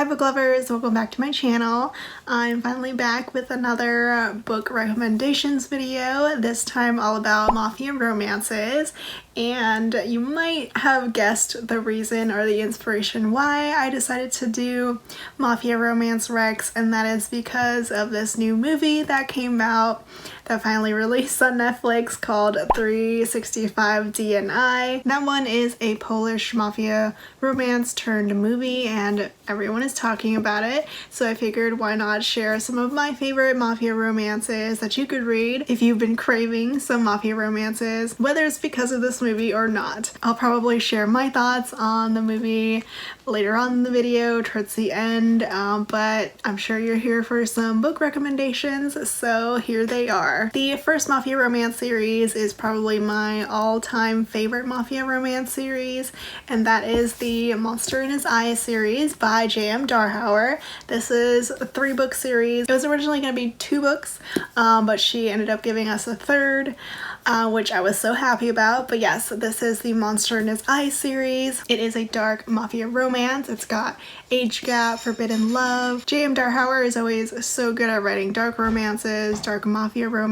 Hi book lovers, welcome back to my channel. I'm finally back with another book recommendations video, this time all about Mafia romances. And you might have guessed the reason or the inspiration why I decided to do Mafia romance recs, and that is because of this new movie that came out that finally released on Netflix called 365 DNI. That one is a Polish mafia romance turned movie and everyone is talking about it, so I figured why not share some of my favorite mafia romances that you could read if you've been craving some mafia romances, whether it's because of this movie or not. I'll probably share my thoughts on the movie later on in the video towards the end, but I'm sure you're here for some book recommendations, so here they are. The first mafia romance series is probably my all-time favorite mafia romance series, and that is the Monster in His Eye series by J.M. Darhauer. This is a 3-book series. It was originally going to be 2 books, but she ended up giving us a third, which I was so happy about. But yes, this is the Monster in His Eye series. It is a dark mafia romance. It's got age gap, forbidden love. J.M. Darhauer is always so good at writing dark romances, dark mafia romances.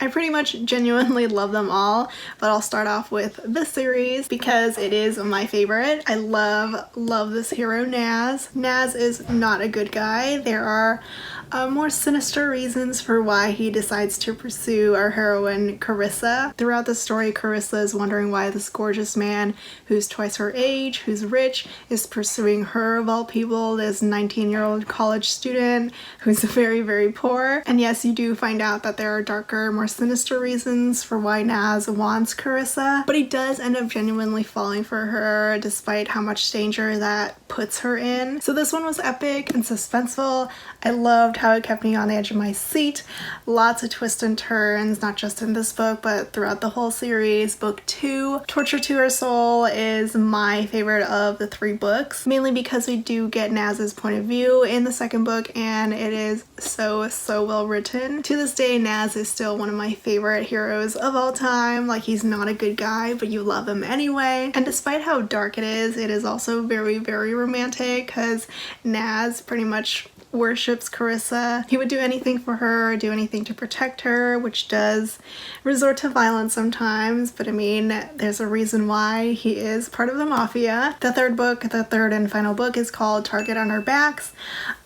I pretty much genuinely love them all, but I'll start off with this series because it is my favorite. I love this hero, Naz. Naz is not a good guy. There are more sinister reasons for why he decides to pursue our heroine, Carissa. Throughout the story, Carissa is wondering why this gorgeous man who's twice her age, who's rich, is pursuing her of all people, this 19-year-old college student who's very, very poor. And yes, you do find out that there are darker, more sinister reasons for why Naz wants Carissa, but he does end up genuinely falling for her despite how much danger that puts her in. So this one was epic and suspenseful. I loved how it kept me on the edge of my seat. Lots of twists and turns, not just in this book, but throughout the whole series. Book 2, Torture to Her Soul, is my favorite of the 3 books, mainly because we do get Naz's point of view in the second book, and it is so well written. To this day, Naz is still one of my favorite heroes of all time. Like, he's not a good guy, but you love him anyway. And despite how dark it is also very, very romantic because Naz pretty much worships Carissa. He would do anything for her, do anything to protect her, which does resort to violence sometimes, but I mean, there's a reason why he is part of the mafia. The third book, the third and final book, is called Target on Our Backs.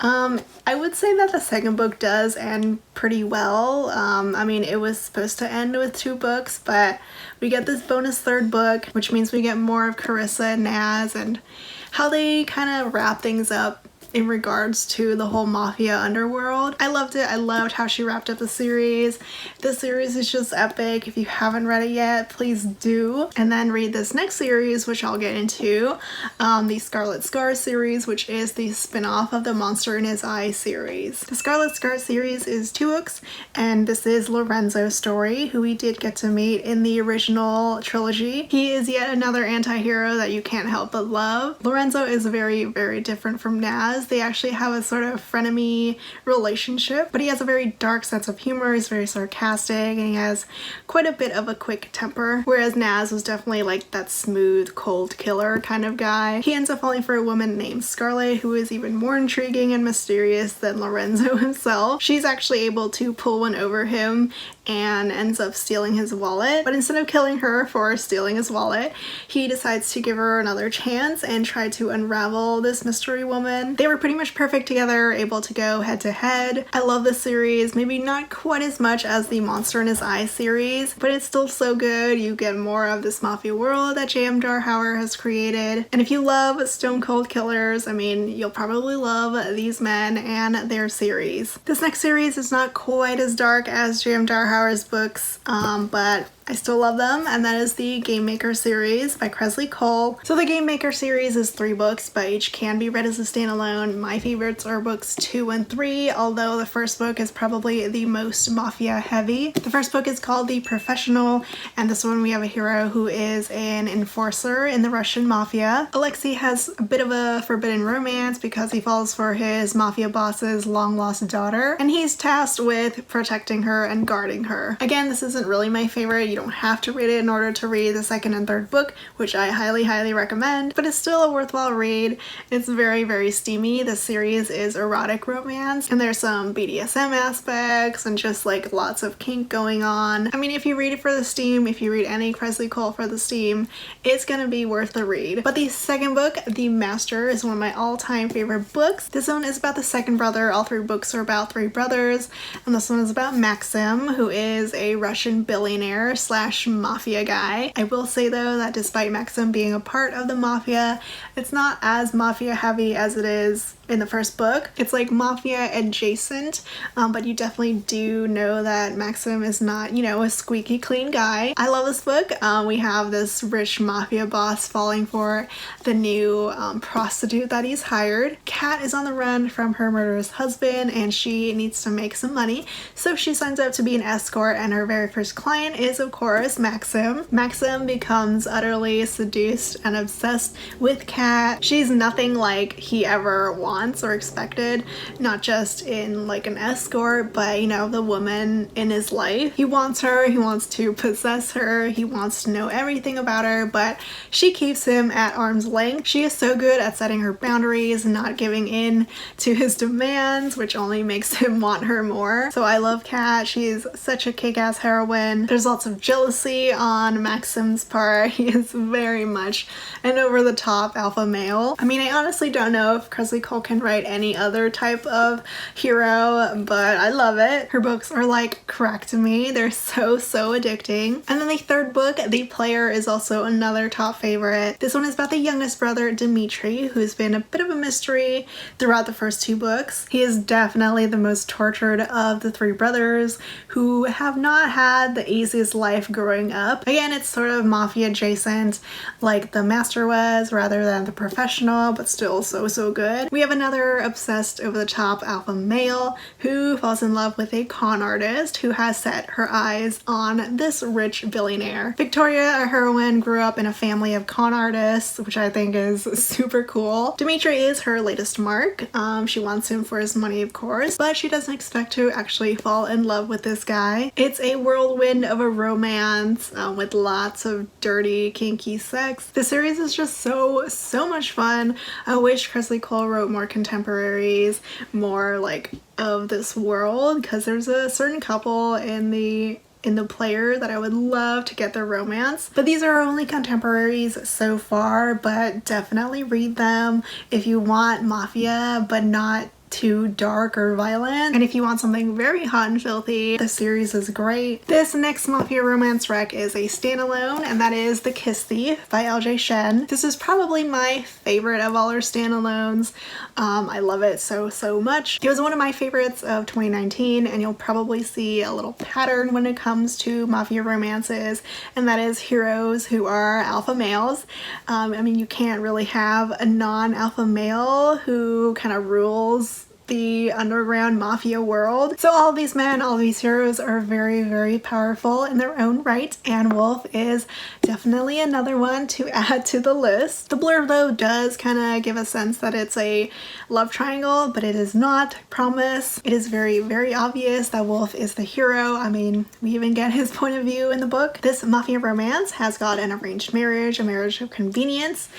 I would say that the second book does end pretty well. I mean, it was supposed to end with 2 books, but we get this bonus third book, which means we get more of Carissa and Naz and how they kind of wrap things up in regards to the whole mafia underworld. I loved it. I loved how she wrapped up the series. This series is just epic. If you haven't read it yet, please do. And then read this next series, which I'll get into, the Scarlet Scar series, which is the spin-off of the Monster in His Eye series. The Scarlet Scar series is 2 books, and this is Lorenzo's story, who we did get to meet in the original trilogy. He is yet another anti-hero that you can't help but love. Lorenzo is very, very different from Naz. They actually have a sort of frenemy relationship, but he has a very dark sense of humor. He's very sarcastic and he has quite a bit of a quick temper, whereas Naz was definitely like that smooth, cold killer kind of guy. He ends up falling for a woman named Scarlet, who is even more intriguing and mysterious than Lorenzo himself. She's actually able to pull one over him and ends up stealing his wallet, but instead of killing her for stealing his wallet, he decides to give her another chance and try to unravel this mystery woman. They were pretty much perfect together, able to go head to head. I love this series, maybe not quite as much as the Monster in His Eye series, but it's still so good. You get more of this mafia world that J.M. Darhauer has created, and if you love stone cold killers, I mean, you'll probably love these men and their series. This next series is not quite as dark as J.M. Darhauer's books, but I still love them, and that is the Game Maker series by Kresley Cole. So the Game Maker series is 3 books, but each can be read as a standalone. My favorites are books 2 and 3, although the first book is probably the most mafia heavy. The first book is called The Professional, and this one we have a hero who is an enforcer in the Russian mafia. Alexei has a bit of a forbidden romance because he falls for his mafia boss's long-lost daughter, and he's tasked with protecting her and guarding her. Again, this isn't really my favorite. You don't have to read it in order to read the second and third book, which I highly recommend, but it's still a worthwhile read. It's very steamy. The series is erotic romance, and there's some BDSM aspects and just like lots of kink going on. I mean, if you read it for the steam, if you read any Kresley Cole for the steam, it's gonna be worth the read. But the second book, The Master, is one of my all-time favorite books. This one is about the second brother. All three books are about three brothers, and this one is about Maxim, who is a Russian billionaire slash mafia guy. I will say though that despite Maxim being a part of the mafia, it's not as mafia heavy as it is in the first book. It's like mafia adjacent, but you definitely do know that Maxim is not, you know, a squeaky clean guy. I love this book. We have this rich mafia boss falling for the new prostitute that he's hired. Kat is on the run from her murderous husband, and she needs to make some money, so she signs up to be an escort, and her very first client is of course Maxim. Maxim becomes utterly seduced and obsessed with Kat. She's nothing like he ever wants or expected, not just in like an escort, but you know, the woman in his life. He wants her, he wants to possess her, he wants to know everything about her, but she keeps him at arm's length. She is so good at setting her boundaries and not giving in to his demands, which only makes him want her more. So I love Kat. She's such a kick-ass heroine. There's lots of jealousy on Maxim's part. He is very much an over-the-top alpha male. I mean, I honestly don't know if Kresley Cole can write any other type of hero, but I love it. Her books are like crack to me. They're so addicting. And then the third book, The Player, is also another top favorite. This one is about the youngest brother, Dimitri, who's been a bit of a mystery throughout the first two books. He is definitely the most tortured of the three brothers, who have not had the easiest life growing up. Again, it's sort of mafia adjacent like The Master was, rather than The Professional, but still so good. We have another obsessed over-the-top alpha male who falls in love with a con artist who has set her eyes on this rich billionaire. Victoria, our heroine, grew up in a family of con artists, which I think is super cool. Dimitri is her latest mark. She wants him for his money, of course, but she doesn't expect to actually fall in love with this guy. It's a whirlwind of a romance with lots of dirty, kinky sex. The series is just so much fun. I wish Kresley Cole wrote more contemporaries, more like of this world, because there's a certain couple in the Player that I would love to get their romance, but these are only contemporaries so far. But definitely read them if you want mafia but not too dark or violent, and if you want something very hot and filthy, the series is great. This next mafia romance rec is a standalone, and that is The Kiss Thief by LJ Shen. This is probably my favorite of all her standalones. I love it so much. It was one of my favorites of 2019, and you'll probably see a little pattern when it comes to mafia romances, and that is heroes who are alpha males. I mean, you can't really have a non-alpha male who kind of rules the underground mafia world. So all of these men, all of these heroes are very powerful in their own right, and Wolf is definitely another one to add to the list. The blurb though does kind of give a sense that it's a love triangle, but it is not, I promise. It is very obvious that Wolf is the hero. I mean, we even get his point of view in the book. This mafia romance has got an arranged marriage, a marriage of convenience,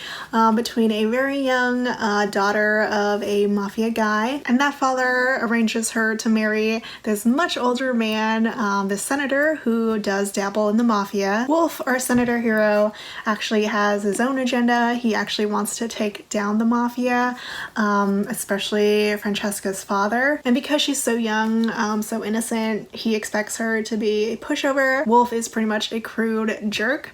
between a very young daughter of a mafia guy, and that father arranges her to marry this much older man, this senator who does dabble in the mafia. Wolf, our senator hero, actually has his own agenda. He actually wants to take down the mafia, especially Francesca's father. And because she's so young, so innocent, he expects her to be a pushover. Wolf is pretty much a crude jerk.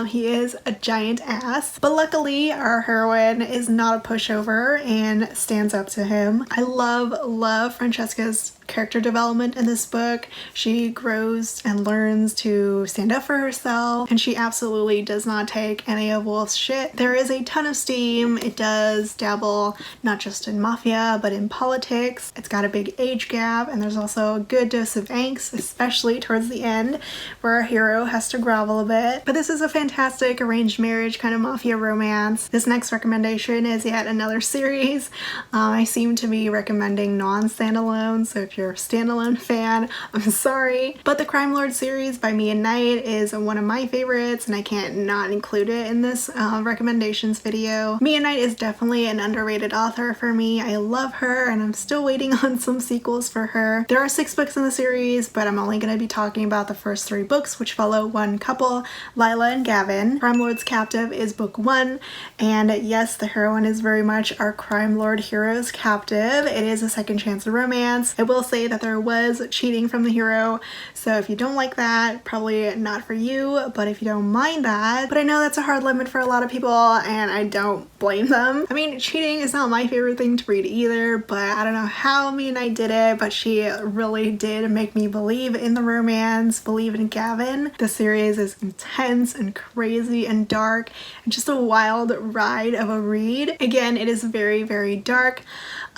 He is a giant ass. But luckily, our heroine is not a pushover and stands up to him. I love Francesca's character development in this book. She grows and learns to stand up for herself, and she absolutely does not take any of Wolf's shit. There is a ton of steam. It does dabble not just in Mafia, but in politics. It's got a big age gap, and there's also a good dose of angst, especially towards the end, where our hero has to grovel a bit. But this is a fantastic arranged marriage kind of Mafia romance. This next recommendation is yet another series. I seem to be recommending non-standalone, so if you're a standalone fan, I'm sorry. But the Crime Lord series by Mia Knight is one of my favorites, and I can't not include it in this recommendations video. Mia Knight is definitely an underrated author for me. I love her, and I'm still waiting on some sequels for her. There are 6 books in the series, but I'm only going to be talking about the first 3 books, which follow one couple, Lila and Gavin. Crime Lord's Captive is book 1, and yes, the heroine is very much our Crime Lord hero's captive. It is a second chance romance. I will say that there was cheating from the hero, so if you don't like that, probably not for you, but if you don't mind that, but I know that's a hard limit for a lot of people, and I don't blame them. I mean, cheating is not my favorite thing to read either, but I don't know how Mia Knight did it, but she really did make me believe in the romance, believe in Gavin. The series is intense and crazy and dark, and just a wild ride of a read. Again, it is very, very dark.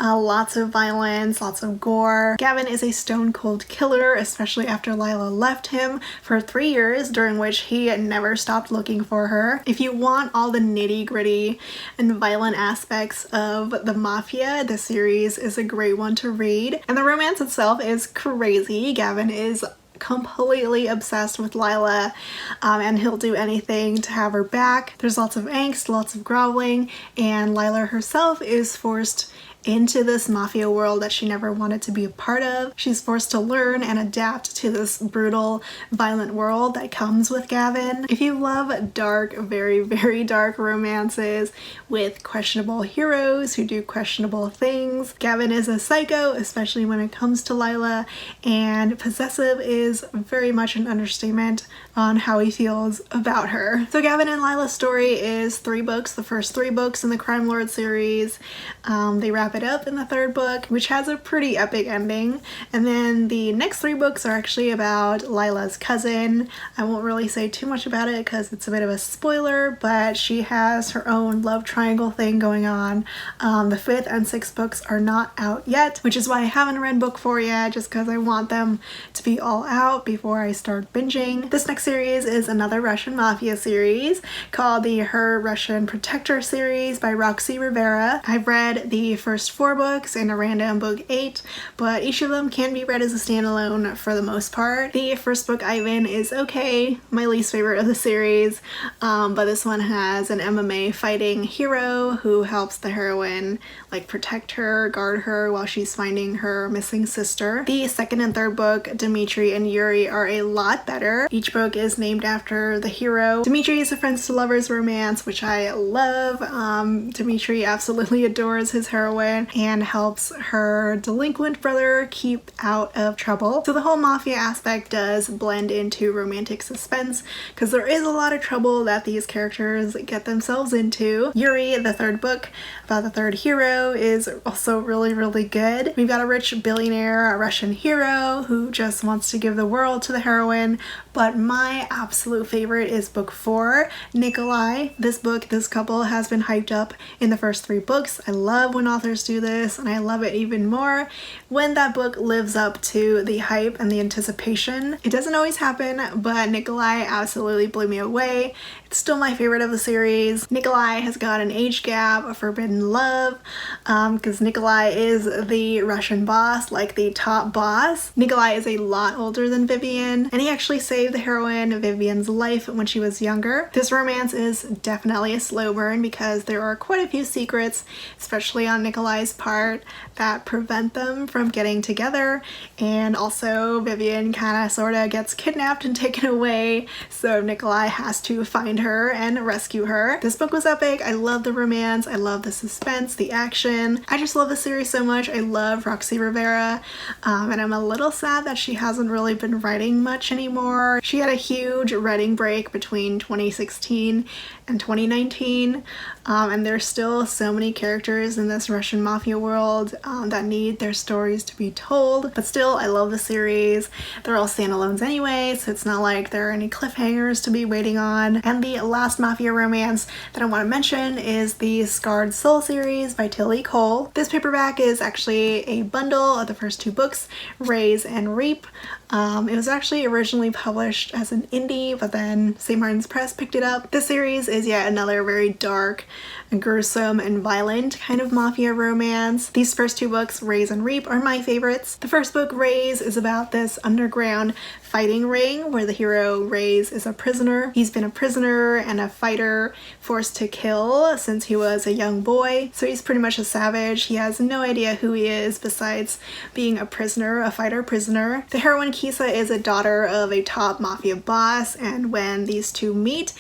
Lots of violence, lots of gore. Gavin is a stone cold killer, especially after Lila left him for 3 years, during which he never stopped looking for her. If you want all the nitty gritty and violent aspects of the Mafia, the series is a great one to read. And the romance itself is crazy. Gavin is completely obsessed with Lila, and he'll do anything to have her back. There's lots of angst, lots of groveling, and Lila herself is forced into this Mafia world that she never wanted to be a part of. She's forced to learn and adapt to this brutal, violent world that comes with Gavin. If you love dark, very, very dark romances with questionable heroes who do questionable things, Gavin is a psycho, especially when it comes to Lila, and possessive is very much an understatement on how he feels about her. So Gavin and Lila's story is 3 books, the first 3 books in the Crime Lord series. They wrap it up in the 3rd book, which has a pretty epic ending, and then the next 3 books are actually about Lila's cousin. I won't really say too much about it because it's a bit of a spoiler, but she has her own love triangle thing going on. The 5th and 6th books are not out yet, which is why I haven't read book 4 yet, just because I want them to be all out before I start binging. This next series is another Russian Mafia series called the Her Russian Protector series by Roxy Rivera. I've read the first 4 books and a random book 8, but each of them can be read as a standalone for the most part. The first book, Ivan, is okay, my least favorite of the series, but this one has an MMA fighting hero who helps the heroine like protect her, guard her while she's finding her missing sister. The 2nd and 3rd book, Dmitri and Yuri, are a lot better. Each book is named after the hero. Dmitri is a friends to lovers romance, which I love. Dmitri absolutely adores his heroine and helps her delinquent brother keep out of trouble. So the whole Mafia aspect does blend into romantic suspense because there is a lot of trouble that these characters get themselves into. Yuri, the 3rd book about the 3rd hero, is also really, really good. We've got a rich billionaire, a Russian hero who just wants to give the world to the heroine, but my absolute favorite is book 4, Nikolai. This book, this couple has been hyped up in the first 3 books. I love when authors do this, and I love it even more when that book lives up to the hype and the anticipation. It doesn't always happen, but Nikolai absolutely blew me away. It's still my favorite of the series. Nikolai has got an age gap, a forbidden love, because Nikolai is the Russian boss, like the top boss. Nikolai is a lot older than Vivian, and he actually saved the heroine Vivian's life when she was younger. This romance is definitely a slow burn because there are quite a few secrets, especially on Nikolai's part, that prevent them from getting together, and also Vivian kind of sort of gets kidnapped and taken away, so Nikolai has to find her and rescue her. This book was epic. I love the romance, I love the suspense, the action, collection. I just love the series so much. I love Roxy Rivera, and I'm a little sad that she hasn't really been writing much anymore. She had a huge writing break between 2016 and 2019, and there's still so many characters in this Russian mafia world that need their stories to be told. But still, I love the series. They're all standalones anyway, so it's not like there are any cliffhangers to be waiting on. And the last mafia romance that I want to mention is the Scarred Soul series by Tilly Cole. This paperback is actually a bundle of the first 2 books, Raise and Reap. It was actually originally published as an indie, but then St. Martin's Press picked it up. This series is yet another very dark, gruesome, and violent kind of mafia romance. These first 2 books, Raise and Reap, are my favorites. The first book, Raise, is about this underground fighting ring where the hero, Raise, is a prisoner. He's been a prisoner and a fighter forced to kill since he was a young boy, so he's pretty much a savage. He has no idea who he is besides being a prisoner, a fighter prisoner. The heroine, Kisa, is a daughter of a top mafia boss, and when these two meet,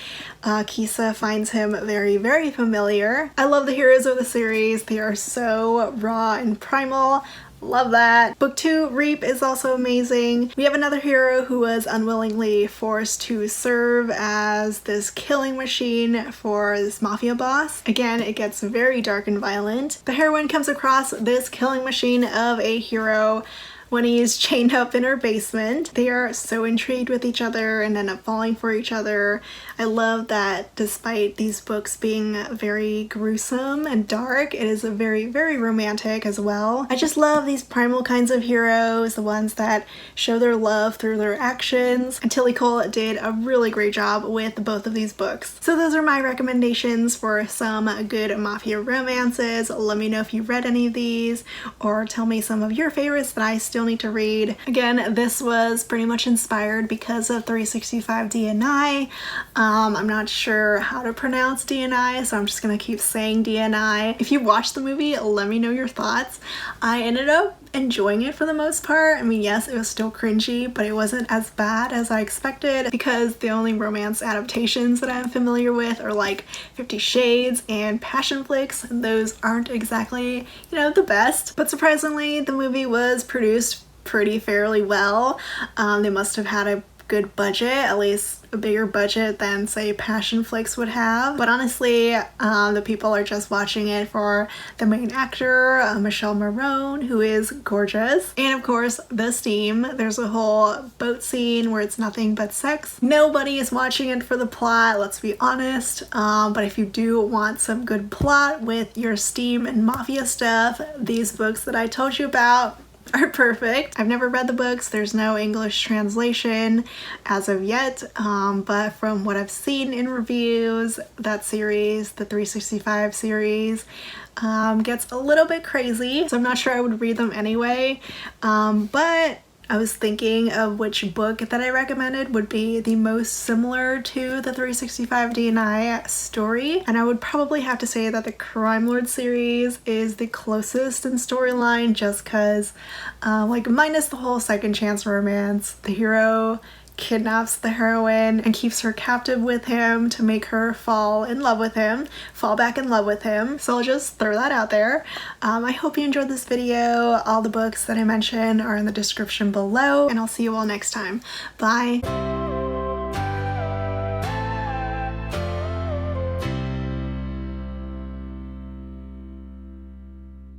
Kisa finds him very, very familiar. I love the heroes of the series. They are so raw and primal. Love that. Book 2, Reap, is also amazing. We have another hero who was unwillingly forced to serve as this killing machine for this mafia boss. Again, it gets very dark and violent. The heroine comes across this killing machine of a hero when he's chained up in her basement. They are so intrigued with each other and end up falling for each other. I love that despite these books being very gruesome and dark, it is very, very romantic as well. I just love these primal kinds of heroes, the ones that show their love through their actions. And Tilly Cole did a really great job with both of these books. So those are my recommendations for some good mafia romances. Let me know if you read any of these, or tell me some of your favorites that I still need to read. Again, this was pretty much inspired because of 365 DNI. I'm not sure how to pronounce DNI, so I'm just gonna keep saying DNI. If you watched the movie, let me know your thoughts. I ended up enjoying it for the most part. I mean, yes, it was still cringy, but it wasn't as bad as I expected because the only romance adaptations that I'm familiar with are like 50 Shades and Passion flicks, and those aren't exactly, you know, the best. But surprisingly, the movie was produced pretty fairly well. They must have had a good budget, at least a bigger budget than say Passion flicks would have. But honestly, the people are just watching it for the main actor, Michelle Marone, who is gorgeous, and of course the steam. There's a whole boat scene where it's nothing but sex. Nobody is watching it for the plot, let's be honest, but if you do want some good plot with your steam and mafia stuff, these books that I told you about are perfect. I've never read the books, there's no English translation as of yet, but from what I've seen in reviews, that series, the 365 series, gets a little bit crazy, so I'm not sure I would read them anyway, but I was thinking of which book that I recommended would be the most similar to the 365 DNI story, and I would probably have to say that the Crime Lord series is the closest in storyline, just because, like, minus the whole second chance romance, the hero kidnaps the heroine and keeps her captive with him to make her fall back in love with him. So I'll just throw that out there. I hope you enjoyed this video. All the books that I mentioned are in the description below, and I'll see you all next time. Bye!